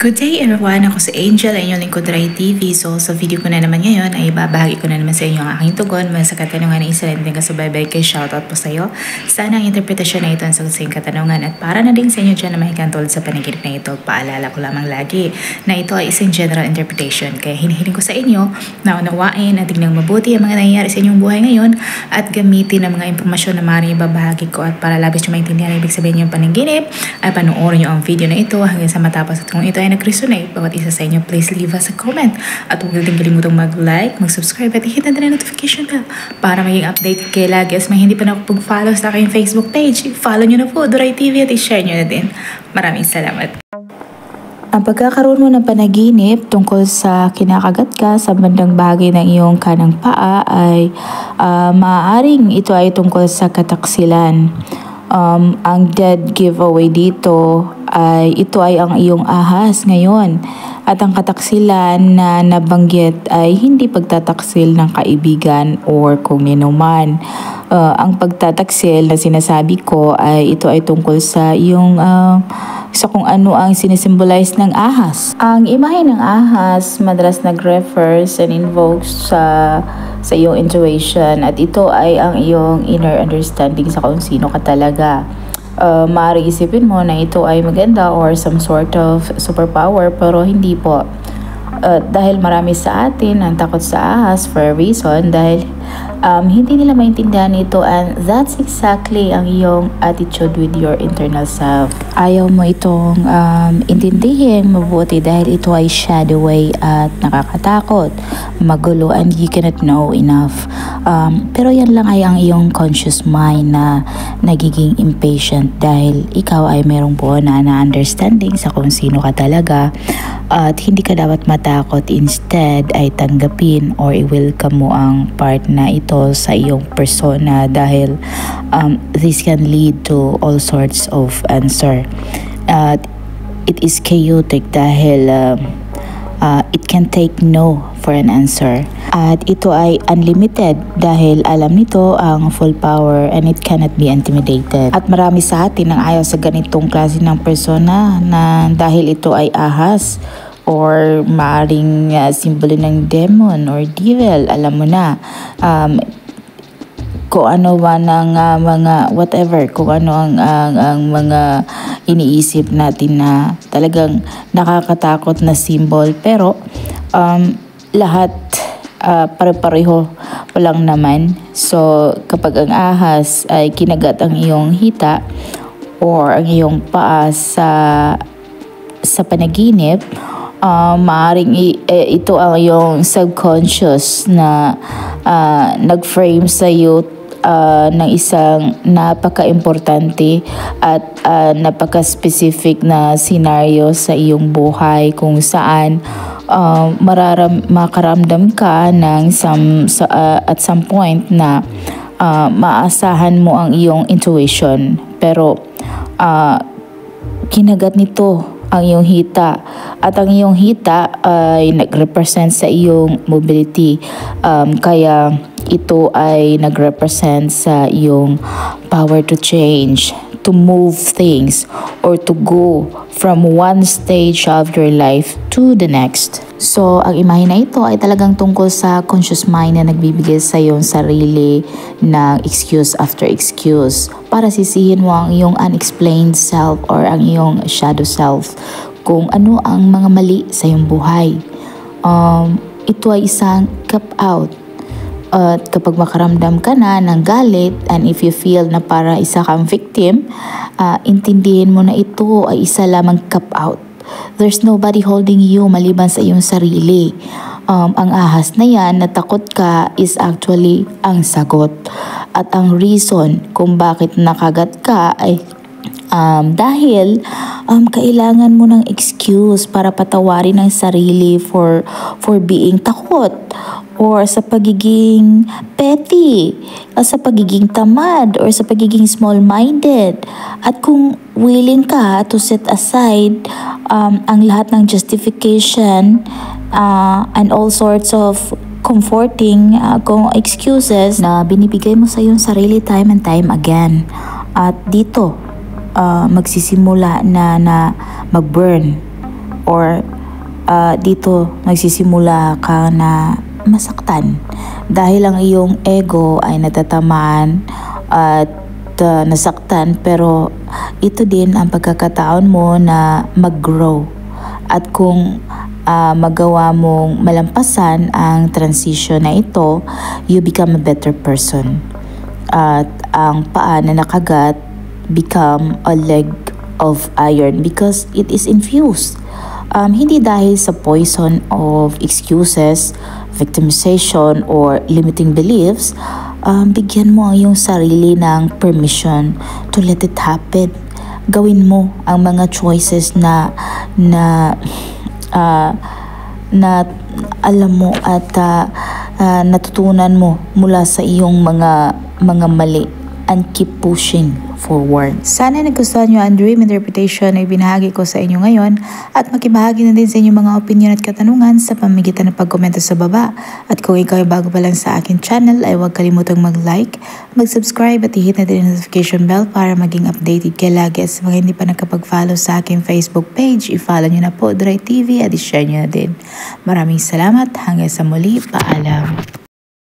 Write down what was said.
Good day everyone! Ako si Angel, ang inyong lingkod Rai TV. So sa video ko na naman ngayon ay babahagi ko na naman sa inyo ang aking tugon mula sa katanungan na isa din kasubaybay kay shoutout po sa iyo. Sana ang interpretasyon na ito ang sagot sa iyong katanungan at para na din sa inyo dyan na mahigan tulad sa panaginip na ito, paalala ko lamang lagi na ito ay isang general interpretation. Kaya hinihiling ko sa inyo na unawain at tingnan mabuti ang mga nangyayari sa inyong buhay ngayon at gamitin ang mga impormasyon na maaaring ibabahagi ko at para labis nyo maintindihan ang ibig sabihin yung panaginip ay panoorin nyo ang video na ito hanggang sa matapos at kung ito ay nag-resonate, bawat isa sa inyo, please leave us a comment. At huwag natin kalimutang mag-like, mag-subscribe at i-hit na din ang notification bell para maging update kayo lagi. As may hindi pa nakapag-follow sa aking Facebook page, follow nyo na po, Rai TV at i-share nyo na din. Maraming salamat. Ang pagkakaroon mo ng panaginip tungkol sa kinakagat ka sa bandang bahagi ng iyong kanang paa ay maaaring ito ay tungkol sa kataksilan. Ang dead giveaway dito ay ito ay ang iyong ahas ngayon at ang kataksilan na nabanggit ay hindi pagtataksil ng kaibigan or kung nino man. Ang pagtataksil na sinasabi ko ay ito ay tungkol sa iyong sa kung ano ang sinisimbolize ng ahas. Ang imahe ng ahas madalas nag-refers and invokes sa iyong intuition at ito ay ang iyong inner understanding sa kung sino ka talaga. Maaaring isipin mo na ito ay maganda or some sort of superpower pero hindi po. Dahil marami sa atin ang takot sa ahas for a reason dahil hindi nila maintindihan ito and that's exactly ang iyong attitude with your internal self. Ayaw mo itong intindihin mabuti dahil ito ay shadowy at nakakatakot, magulo and you cannot know enough. Pero yan lang ay ang iyong conscious mind na nagiging impatient dahil ikaw ay merong buo na understanding sa kung sino ka talaga at hindi ka dapat matakot, instead ay tanggapin or i-welcome mo ang part na ito sa iyong persona dahil this can lead to all sorts of answer. It is chaotic dahil it can take no for an answer. At ito ay unlimited dahil alam nito ang full power and it cannot be intimidated. At marami sa atin ang ayaw sa ganitong klase ng persona na dahil ito ay ahas or maaring simbolo ng demon or devil, alam mo na. Kung ano ba ng mga whatever, kung ano ang mga iniisip natin na talagang nakakatakot na symbol pero lahat pare-pareho lang naman. So kapag ang ahas ay kinagat ang iyong hita or ang iyong paa sa panaginip, maaaring ito ang iyong subconscious na nag-frame sa iyo ng isang napaka-importante at napaka-specific na scenario sa iyong buhay kung saan makaramdam ka ng at some point na maasahan mo ang iyong intuition pero kinagat nito ang iyong hita at ang iyong hita ay nag-represent sa iyong mobility kaya ito ay nag-represent sa iyong power to change, to move things or to go from one stage of your life to the next. So, ang imahe na ito ay talagang tungkol sa conscious mind na nagbibigay sa iyong sarili ng excuse after excuse para sisihin mo ang iyong unexplained self or ang iyong shadow self kung ano ang mga mali sa iyong buhay. Ito ay isang cap out. At kapag makaramdam ka na ng galit and if you feel na para isa kang victim, intindihin mo na ito ay isa lamang cap out. There's nobody holding you maliban sa iyong sarili. Ang ahas na yan na takot ka is actually ang sagot. At ang reason kung bakit nakagat ka ay dahil kailangan mo ng excuse para patawarin ang sarili for being takot or sa pagiging petty, sa pagiging tamad or sa pagiging small-minded. At kung willing ka to set aside ang lahat ng justification and all sorts of comforting excuses na binibigay mo sa iyong sarili time and time again. At dito magsisimula na mag-burn or dito nagsisimula ka na masaktan dahil ang iyong ego ay natatamaan at nasaktan, pero ito din ang pagkakataon mo na mag-grow at kung magawa mong malampasan ang transition na ito, you become a better person. At ang paa na nakagat become a leg of iron because it is infused. Hindi dahil sa poison of excuses, victimization, or limiting beliefs, bigyan mo ang iyong sarili ng permission to let it happen. Gawin mo ang mga choices na alam mo at natutunan mo mula sa iyong mga mali, and keep pushing forward. Sana nagustuhan nyo ang dream interpretation na ibinahagi ko sa inyo ngayon at makibahagi na din sa inyong mga opinion at katanungan sa pamamagitan ng pagkomento sa baba. At kung ikaw ay bago pa lang sa akin channel ay huwag kalimutang mag-like, mag-subscribe at i-hit na din ang notification bell para maging updated kayo lagi. At sa mga hindi pa nakapag-follow sa aking Facebook page, i-follow nyo na po Dray TV at i-share nyo na din. Maraming salamat. Hanggang sa muli. Paalam.